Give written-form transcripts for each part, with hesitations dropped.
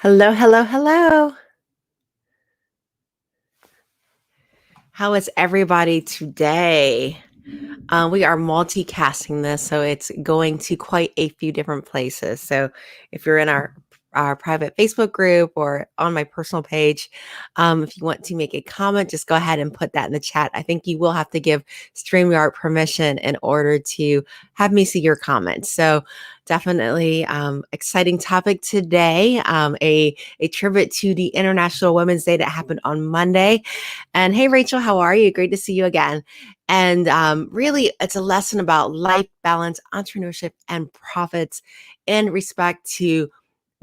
Hello, hello, hello. How is everybody today? We are multicasting this, so it's going to quite a few different places. So if you're in our private Facebook group or on my personal page, if you want to make a comment, just go ahead and put that in the chat. I think you will have to give StreamYard permission in order to have me see your comments. So definitely exciting topic today. A tribute to the International Women's Day that happened on Monday. And hey, Rachel, how are you? Great to see you again. And really, it's a lesson about life balance, entrepreneurship, and profits in respect to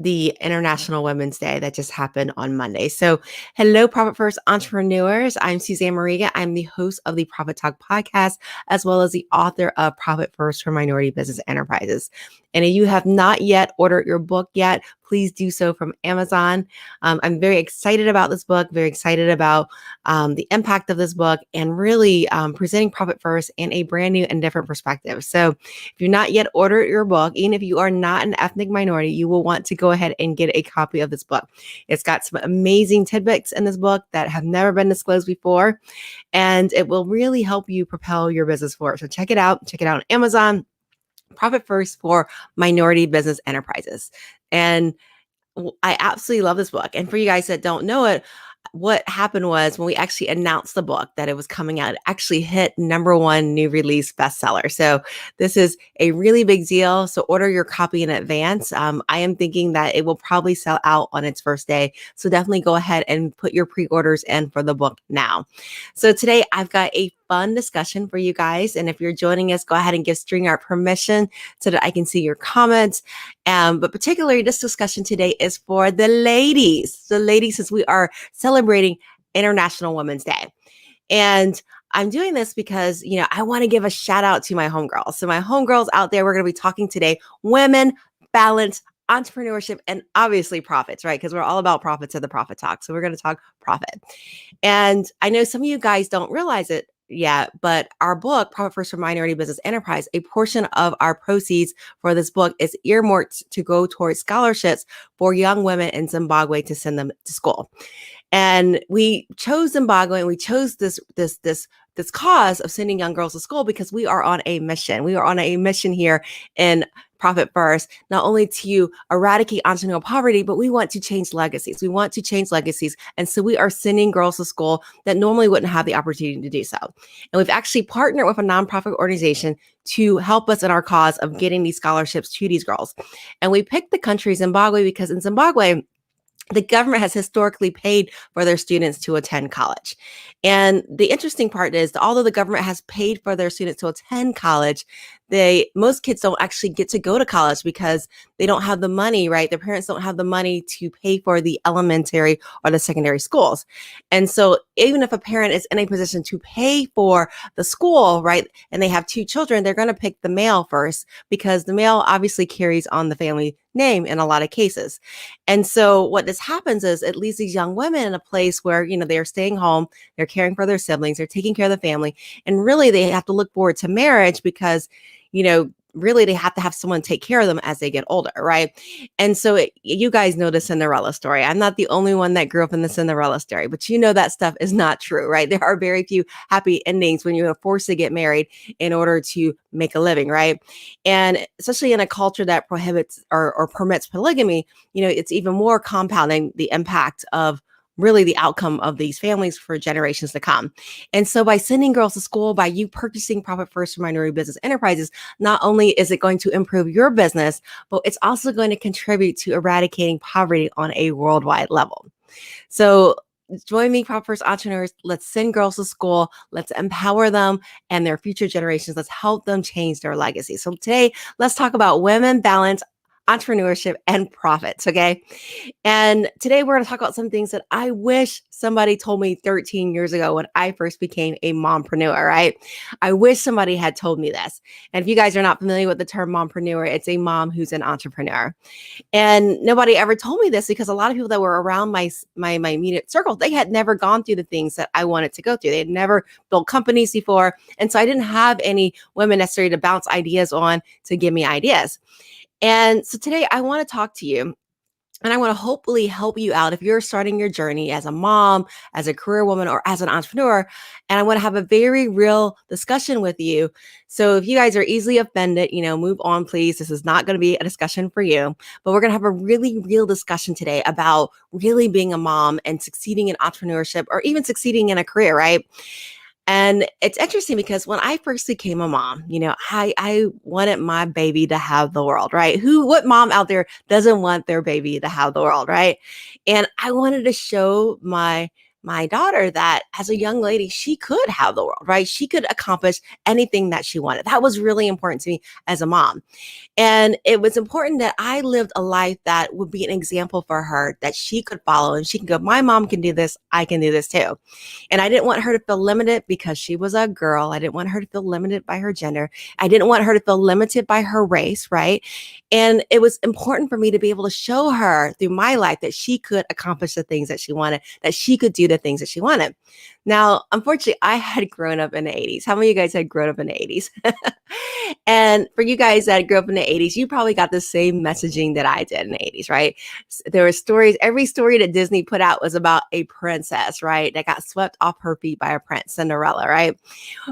the International Women's Day that just happened on Monday. So, hello, Profit First entrepreneurs. I'm Susanne Mariga. I'm the host of the Profit Talk podcast, as well as the author of Profit First for Minority Business Enterprises. And if you have not yet ordered your book yet, please do so from Amazon. I'm very excited about this book, very excited about the impact of this book, and really presenting Profit First in a brand new and different perspective. So if you've not yet ordered your book, even if you are not an ethnic minority, you will want to go ahead and get a copy of this book. It's got some amazing tidbits in this book that have never been disclosed before, and it will really help you propel your business forward. So check it out. Check it out on Amazon. Profit First for Minority Business Enterprises. And I absolutely love this book. And for you guys that don't know it, what happened was when we actually announced the book that it was coming out, it actually hit #1 new release bestseller. So this is a really big deal. So order your copy in advance. I am thinking that it will probably sell out on its first day. So definitely go ahead and put your pre-orders in for the book now. So today I've got a fun discussion for you guys. And if you're joining us, go ahead and give StreamYard permission so that I can see your comments. But particularly this discussion today is for the ladies. The ladies, since we are celebrating International Women's Day. And I'm doing this because, I want to give a shout out to my homegirls. So my homegirls out there, we're going to be talking today, women, balance, entrepreneurship, and obviously profits, right? Because we're all about profits at the Profit Talk. So we're going to talk profit. And I know some of you guys don't realize it yet, but our book, Profit First for Minority Business Enterprise, a portion of our proceeds for this book is earmarked to go towards scholarships for young women in Zimbabwe to send them to school. And we chose Zimbabwe and we chose this cause of sending young girls to school because we are on a mission. We are on a mission here in Profit First, not only to eradicate entrepreneurial poverty, but we want to change legacies. We want to change legacies. And so we are sending girls to school that normally wouldn't have the opportunity to do so. And we've actually partnered with a nonprofit organization to help us in our cause of getting these scholarships to these girls. And we picked the country Zimbabwe because in Zimbabwe, the government has historically paid for their students to attend college. And the interesting part is that although the government has paid for their students to attend college, most kids don't actually get to go to college because they don't have the money, right? Their parents don't have the money to pay for the elementary or the secondary schools. And so even if a parent is in a position to pay for the school, right, and they have 2 children, they're going to pick the male first because the male obviously carries on the family name in a lot of cases. And so what this happens is it leaves these young women in a place where, they're staying home, they're caring for their siblings, they're taking care of the family, and really they have to look forward to marriage because, really they have to have someone take care of them as they get older, right? And so you guys know the Cinderella story. I'm not the only one that grew up in the Cinderella story, but that stuff is not true, right? There are very few happy endings when you are forced to get married in order to make a living, right? And especially in a culture that prohibits or permits polygamy, it's even more compounding the impact of really the outcome of these families for generations to come. And so by sending girls to school, by you purchasing Profit First for Minority Business Enterprises, not only is it going to improve your business, but it's also going to contribute to eradicating poverty on a worldwide level. So join me, Profit First entrepreneurs. Let's send girls to school. Let's empower them and their future generations. Let's help them change their legacy. So today, let's talk about women, balance, entrepreneurship, and profits, okay? And today we're going to talk about some things that I wish somebody told me 13 years ago when I first became a mompreneur, right? I wish somebody had told me this. And if you guys are not familiar with the term mompreneur, it's a mom who's an entrepreneur. And nobody ever told me this because a lot of people that were around my immediate circle, they had never gone through the things that I wanted to go through. They had never built companies before. And so I didn't have any women necessarily to bounce ideas on to give me ideas. And so today I want to talk to you And I want to hopefully help you out if you're starting your journey as a mom, as a career woman, or as an entrepreneur. And I want to have a very real discussion with you. So if you guys are easily offended, move on, please. This is not going to be a discussion for you, but we're going to have a really real discussion today about really being a mom and succeeding in entrepreneurship or even succeeding in a career, right? And it's interesting because when I first became a mom, I wanted my baby to have the world, right? What mom out there doesn't want their baby to have the world, right? And I wanted to show my daughter that as a young lady, she could have the world, right? She could accomplish anything that she wanted. That was really important to me as a mom. And it was important that I lived a life that would be an example for her that she could follow and she can go, my mom can do this. I can do this too. And I didn't want her to feel limited because she was a girl. I didn't want her to feel limited by her gender. I didn't want her to feel limited by her race, right? And it was important for me to be able to show her through my life that she could accomplish the things that she wanted, that she could do the things that she wanted. Now, unfortunately, I had grown up in the 80s. How many of you guys had grown up in the 80s? And for you guys that grew up in the 80s, you probably got the same messaging that I did in the 80s, right? There were stories, every story that Disney put out was about a princess, right? That got swept off her feet by a prince, Cinderella, right?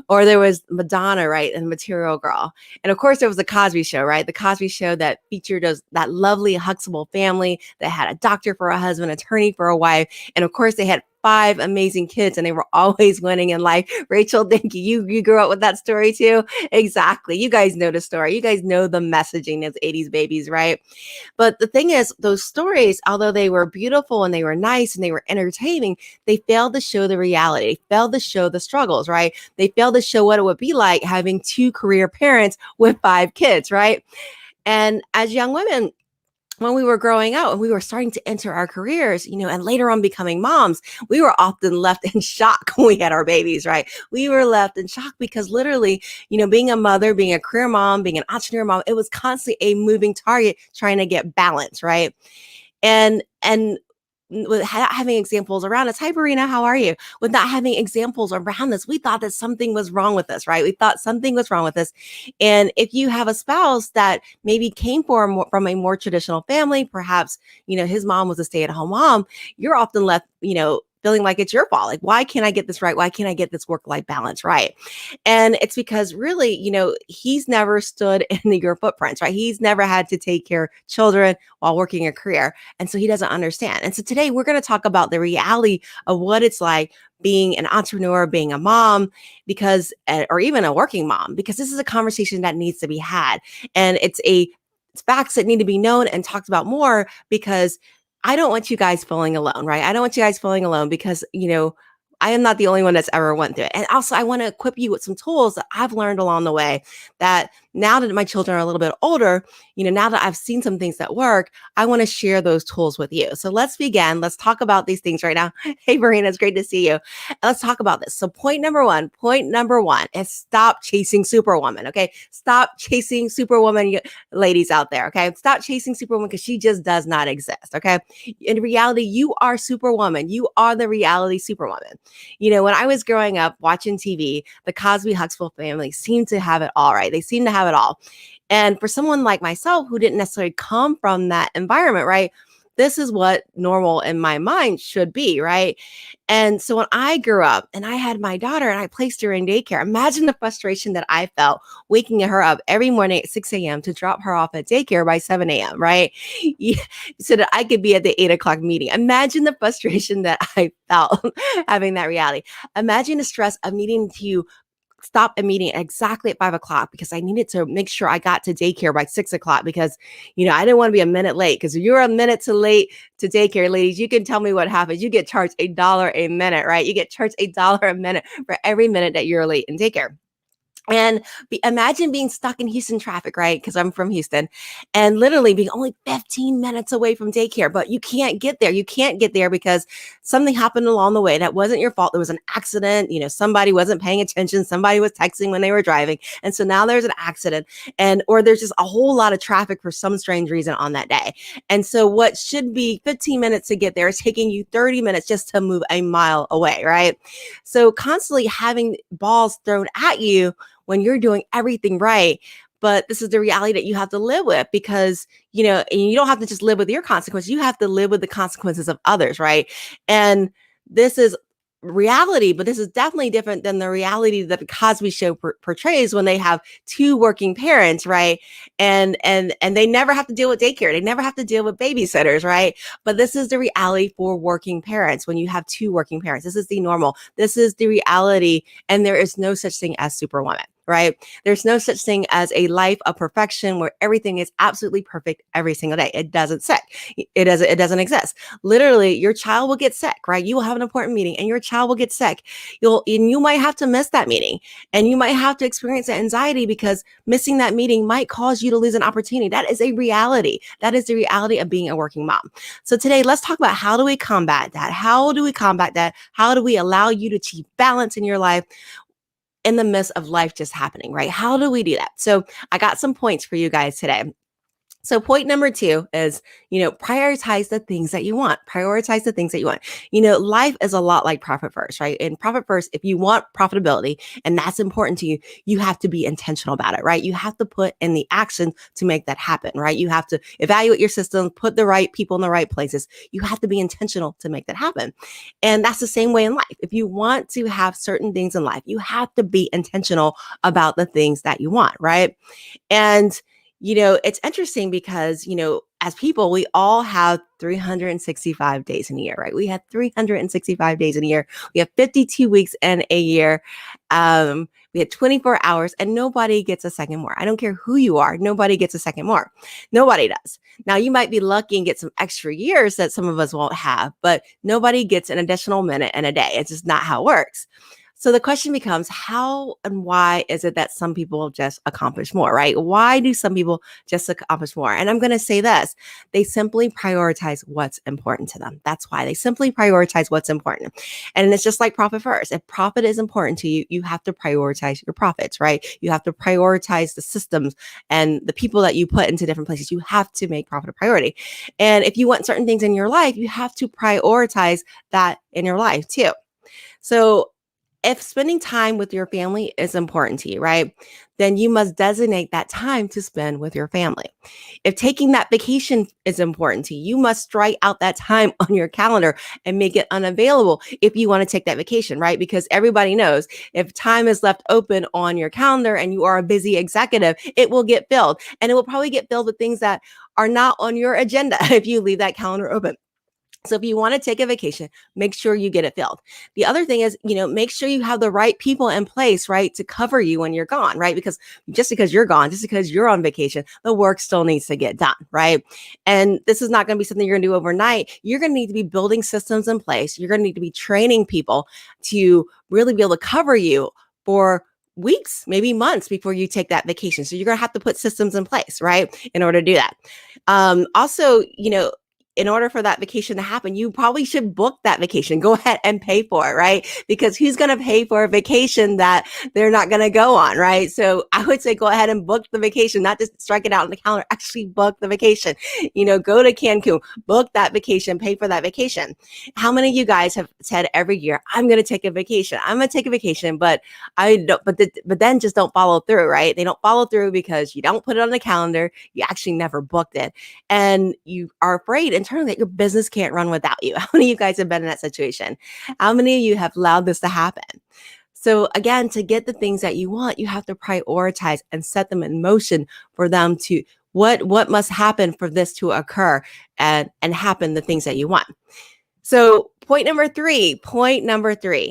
Or there was Madonna, right? And Material Girl. And of course, there was the Cosby Show, right? The Cosby Show that featured that lovely Huxtable family that had a doctor for a husband, attorney for a wife. And of course, they had 5 amazing kids and they were always winning in life. Rachel, thank you. You grew up with that story too? Exactly. You guys know the story. You guys know the messaging of 80s babies, right? But the thing is, those stories, although they were beautiful and they were nice and they were entertaining, they failed to show the reality. They failed to show the struggles, right? They failed to show what it would be like having 2 career parents with 5 kids, right? And as young women, when we were growing up and we were starting to enter our careers, and later on becoming moms, we were often left in shock when we had our babies, right? We were left in shock because literally, being a mother, being a career mom, being an entrepreneur mom, it was constantly a moving target trying to get balance, right? And with having examples around us. Hi, Barina, how are you? With not having examples around us, we thought that something was wrong with us, right? We thought something was wrong with us. And if you have a spouse that maybe came from a more traditional family, perhaps, his mom was a stay-at-home mom, you're often left, feeling like it's your fault. Like, why can't I get this right? Why can't I get this work-life balance right? And it's because really, he's never stood in your footprints, right? He's never had to take care of children while working a career. And so he doesn't understand. And so today we're going to talk about the reality of what it's like being an entrepreneur, being a mom, or even a working mom, because this is a conversation that needs to be had. And it's facts that need to be known and talked about more because I don't want you guys feeling alone, right? I don't want you guys feeling alone because, I am not the only one that's ever went through it. And also I want to equip you with some tools that I've learned along the way that now that my children are a little bit older, now that I've seen some things that work, I want to share those tools with you. So let's begin. Let's talk about these things right now. Hey, Marina, it's great to see you. Let's talk about this. So point number one is stop chasing Superwoman. Okay. Stop chasing Superwoman, ladies out there. Okay. Stop chasing Superwoman because she just does not exist. Okay. In reality, you are Superwoman. You are the reality Superwoman. When I was growing up watching TV, the Cosby Huxtable family seemed to have it all, right? They seemed to have it all. And for someone like myself who didn't necessarily come from that environment, right? This is what normal in my mind should be, right? And so when I grew up and I had my daughter and I placed her in daycare, imagine the frustration that I felt waking her up every morning at 6 a.m. to drop her off at daycare by 7 a.m., right? So that I could be at the 8 o'clock meeting. Imagine the frustration that I felt having that reality. Imagine the stress of needing to stop a meeting exactly at 5 o'clock because I needed to make sure I got to daycare by 6 o'clock because, I didn't want to be a minute late because if you're a minute too late to daycare, ladies, you can tell me what happens. You get charged $1 a minute, right? You get charged $1 a minute for every minute that you're late in daycare. And imagine being stuck in Houston traffic, right? Because I'm from Houston, and literally being only 15 minutes away from daycare, but you can't get there. You can't get there because something happened along the way that wasn't your fault. There was an accident. Somebody wasn't paying attention. Somebody was texting when they were driving. And so now there's an accident or there's just a whole lot of traffic for some strange reason on that day. And so what should be 15 minutes to get there is taking you 30 minutes just to move a mile away, right? So constantly having balls thrown at you when you're doing everything right, but this is the reality that you have to live with because, and you don't have to just live with your consequences. You have to live with the consequences of others, right? And this is reality, but this is definitely different than the reality that the Cosby Show portrays when they have two working parents, right? And they never have to deal with daycare. They never have to deal with babysitters, right? But this is the reality for working parents when you have two working parents. This is the normal. This is the reality, and there is no such thing as superwoman. Right? There's no such thing as a life of perfection where everything is absolutely perfect every single day. It doesn't exist. It doesn't exist. Literally, your child will get sick, right? You will have an important meeting and your child will get sick. You might have to miss that meeting, and you might have to experience that anxiety because missing that meeting might cause you to lose an opportunity. That is a reality. That is the reality of being a working mom. So today, let's talk about how do we combat that? How do we combat that? How do we allow you to achieve balance in your life in the midst of life just happening, right? How do we do that? So I got some points for you guys today. So point number 2 is, prioritize the things that you want. Prioritize the things that you want. Life is a lot like profit first, right? And profit first, if you want profitability and that's important to you, you have to be intentional about it, right? You have to put in the action to make that happen, right? You have to evaluate your system, put the right people in the right places. You have to be intentional to make that happen. And that's the same way in life. If you want to have certain things in life, you have to be intentional about the things that you want, right? And it's interesting because, as people, we all have 365 days in a year, right? We have 365 days in a year. We have 52 weeks in a year. We have 24 hours and nobody gets a second more. I don't care who you are. Nobody gets a second more. Nobody does. Now you might be lucky and get some extra years that some of us won't have, but nobody gets an additional minute in a day. It's just not how it works. So the question becomes, how and why is it that some people just accomplish more, right? Why do some people just accomplish more? And I'm going to say this, they simply prioritize what's important to them. That's why they simply prioritize what's important. And it's just like profit first. If profit is important to you, you have to prioritize your profits, right? You have to prioritize the systems and the people that you put into different places. You have to make profit a priority. And if you want certain things in your life, you have to prioritize that in your life too. So if spending time with your family is important to you, right, then you must designate that time to spend with your family. If taking that vacation is important to you, you must strike out that time on your calendar and make it unavailable if you want to take that vacation, right? Because everybody knows if time is left open on your calendar and you are a busy executive, it will get filled. And it will probably get filled with things that are not on your agenda if you leave that calendar open. So if you want to take a vacation, make sure you get it filled. The other thing is, make sure you have the right people in place, right, to cover you when you're gone, right? Because just because you're gone, just because you're on vacation, the work still needs to get done, right? And this is not going to be something you're going to do overnight. You're going to need to be building systems in place. You're going to need to be training people to really be able to cover you for weeks, maybe months before you take that vacation. So you're going to have to put systems in place, right, in order to do that. Also, in order for that vacation to happen, you probably should book that vacation. Go ahead and pay for it, right? Because who's going to pay for a vacation that they're not going to go on, right? So I would say go ahead and book the vacation, not just strike it out on the calendar, actually book the vacation. Go to Cancun, book that vacation, pay for that vacation. How many of you guys have said every year, I'm going to take a vacation. I'm going to take a vacation, but but then just don't follow through, right? They don't follow through because you don't put it on the calendar. You actually never booked it. And you are afraid internally that your business can't run without you. How many of you guys have been in that situation? How many of you have allowed this to happen? So again, to get the things that you want, you have to prioritize and set them in motion for them to, what must happen for this to occur and happen the things that you want. So point number three,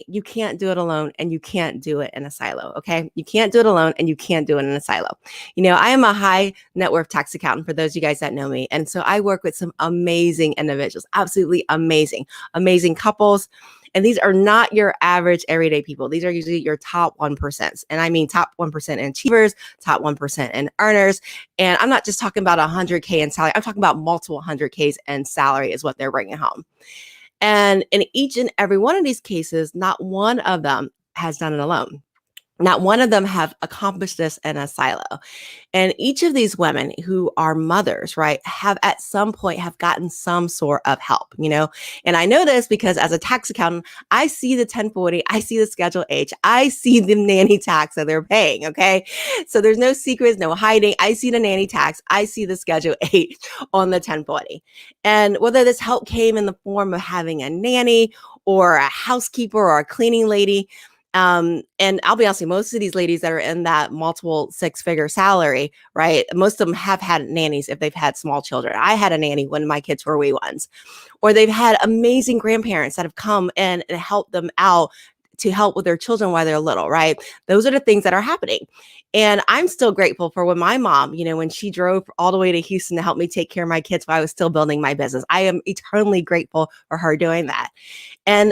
you can't do it alone and you can't do it in a silo. Okay. You can't do it alone and you can't do it in a silo. I am a high net worth tax accountant for those of you guys that know me. And so I work with some amazing individuals, absolutely amazing couples. And these are not your average everyday people. These are usually your top 1%. And I mean, top 1% in achievers, top 1% in earners. And I'm not just talking about 100K in salary. I'm talking about multiple 100Ks in salary is what they're bringing home. And in each and every one of these cases, not one of them has done it alone. Not one of them have accomplished this in a silo. And each of these women who are mothers, right, have at some point have gotten some sort of help, And I know this because as a tax accountant, I see the 1040, I see the Schedule H, I see the nanny tax that they're paying, okay? So there's no secrets, no hiding. I see the nanny tax, I see the Schedule H on the 1040. And whether this help came in the form of having a nanny or a housekeeper or a cleaning lady, and I'll be honest with you, most of these ladies that are in that multiple six-figure salary, right? Most of them have had nannies if they've had small children. I had a nanny when my kids were wee ones, or they've had amazing grandparents that have come in and helped them out to help with their children while they're little, right? Those are the things that are happening. And I'm still grateful for when my mom, when she drove all the way to Houston to help me take care of my kids while I was still building my business. I am eternally grateful for her doing that.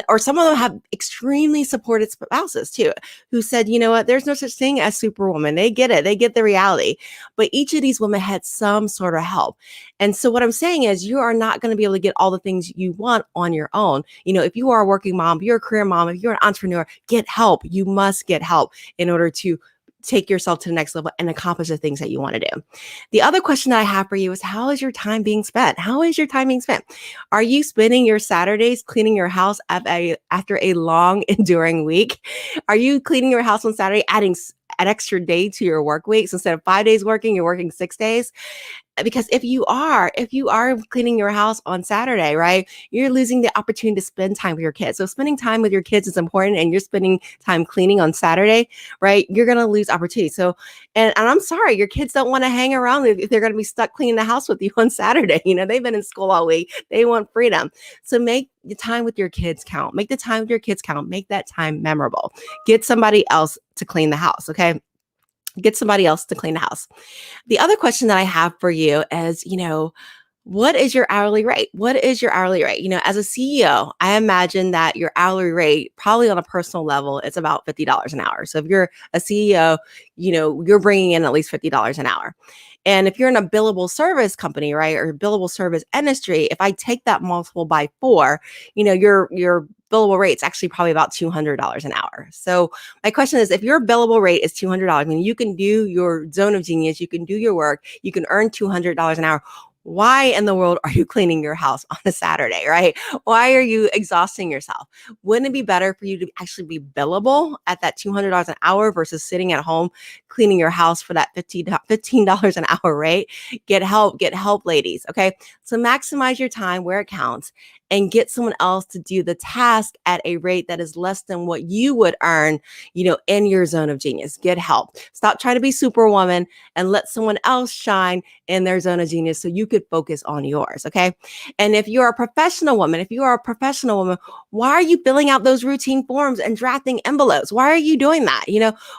Or some of them have extremely supported spouses too, who said, you know what, there's no such thing as superwoman. They get it. They get the reality. But each of these women had some sort of help. And so what I'm saying is you are not going to be able to get all the things you want on your own. If you are a working mom, if you're a career mom, if you're an entrepreneur, get help. You must get help in order to take yourself to the next level and accomplish the things that you want to do. The other question that I have for you is, how is your time being spent? How is your time being spent? Are you spending your Saturdays cleaning your house after a long, enduring week? Are you cleaning your house on Saturday, adding an extra day to your work week? So instead of 5 days working, you're working 6 days? Because if you are cleaning your house on Saturday, right, you're losing the opportunity to spend time with your kids. So spending time with your kids is important, and you're spending time cleaning on Saturday, right? You're going to lose opportunity. So, and I'm sorry, your kids don't want to hang around if they're going to be stuck cleaning the house with you on Saturday. They've been in school all week. They want freedom. So make the time with your kids count. Make the time with your kids count. Make that time memorable. Get somebody else to clean the house, okay? Get somebody else to clean the house. The other question that I have for you is, what is your hourly rate? What is your hourly rate? As a CEO, I imagine that your hourly rate, probably on a personal level, is about $50 an hour. So if you're a CEO, you're bringing in at least $50 an hour. And if you're in a billable service company, right, or billable service industry, if I take that multiple by 4, your billable rate's actually probably about $200 an hour. So my question is, if your billable rate is $200, you can do your zone of genius, you can do your work, you can earn $200 an hour. Why in the world are you cleaning your house on a Saturday, right? Why are you exhausting yourself? Wouldn't it be better for you to actually be billable at that $200 an hour versus sitting at home cleaning your house for that $15 an hour rate? Get help, ladies, okay? So maximize your time where it counts and get someone else to do the task at a rate that is less than what you would earn, in your zone of genius. Get help. Stop trying to be superwoman and let someone else shine in their zone of genius so you could focus on yours, okay? And if you're a professional woman, why are you filling out those routine forms and drafting envelopes? Why are you doing that?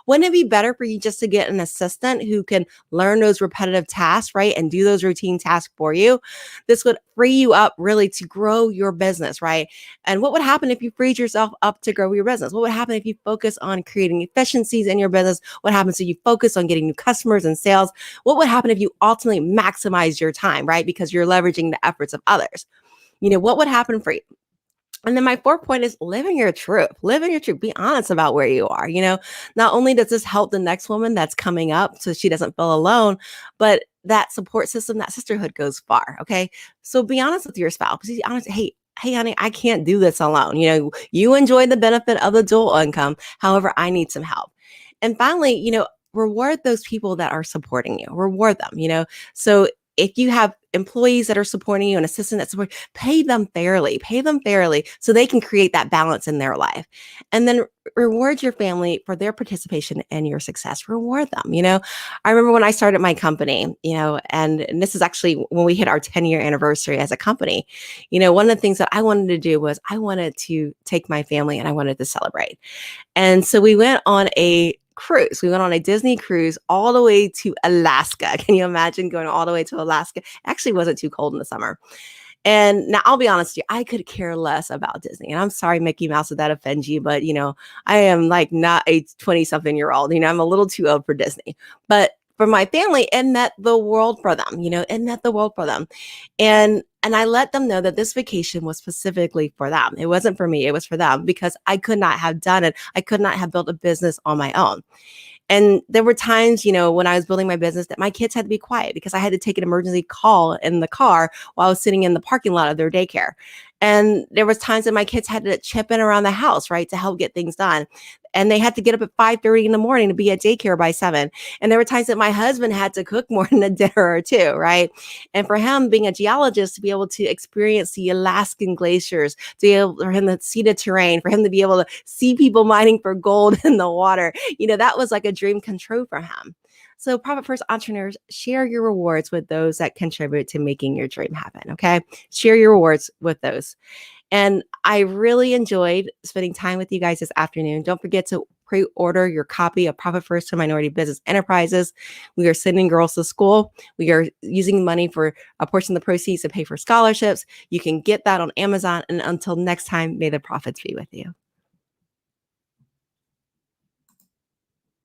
Wouldn't it be better for you just to get an assistant who can learn those repetitive tasks, right, and do those routine tasks for you? This would free you up really to grow your business, right? And what would happen if you freed yourself up to grow your business? What would happen if you focus on creating efficiencies in your business? What happens if you focus on getting new customers and sales? What would happen if you ultimately maximize your time, right? Because you're leveraging the efforts of others. What would happen for you? And then my fourth point is live in your truth. Live in your truth. Be honest about where you are. Not only does this help the next woman that's coming up so she doesn't feel alone, but that support system, that sisterhood goes far. Okay. So be honest with your spouse. Be honest. Hey, honey, I can't do this alone. You enjoy the benefit of the dual income. However, I need some help. And finally, reward those people that are supporting you. Reward them. So if you have employees that are supporting you, an assistant that supports, pay them fairly so they can create that balance in their life. And then reward your family for their participation in your success. Reward them. I remember when I started my company, and this is actually when we hit our 10-year anniversary as a company, one of the things that I wanted to do was I wanted to take my family and I wanted to celebrate. And so we went on a cruise. We went on a Disney cruise all the way to Alaska. Can you imagine going all the way to Alaska? Actually, wasn't too cold in the summer. And now I'll be honest with you, I could care less about Disney. And I'm sorry, Mickey Mouse, if that offends you, but I am like not a 20-something-year-old. I'm a little too old for Disney. But for my family, it meant the world for them, it meant the world for them. And I let them know that this vacation was specifically for them. It wasn't for me, it was for them, because I could not have done it. I could not have built a business on my own. And there were times, when I was building my business, that my kids had to be quiet because I had to take an emergency call in the car while I was sitting in the parking lot of their daycare. And there was times that my kids had to chip in around the house, right, to help get things done. And they had to get up at 5:30 in the morning to be at daycare by 7. And there were times that my husband had to cook more than a dinner or two, right? And for him, being a geologist, to be able to experience the Alaskan glaciers, for him to see the terrain, for him to be able to see people mining for gold in the water, that was like a dream come true for him. So Profit First entrepreneurs, share your rewards with those that contribute to making your dream happen. Okay. Share your rewards with those. And I really enjoyed spending time with you guys this afternoon. Don't forget to pre-order your copy of Profit First to Minority Business Enterprises. We are sending girls to school. We are using money for a portion of the proceeds to pay for scholarships. You can get that on Amazon. And until next time, may the profits be with you.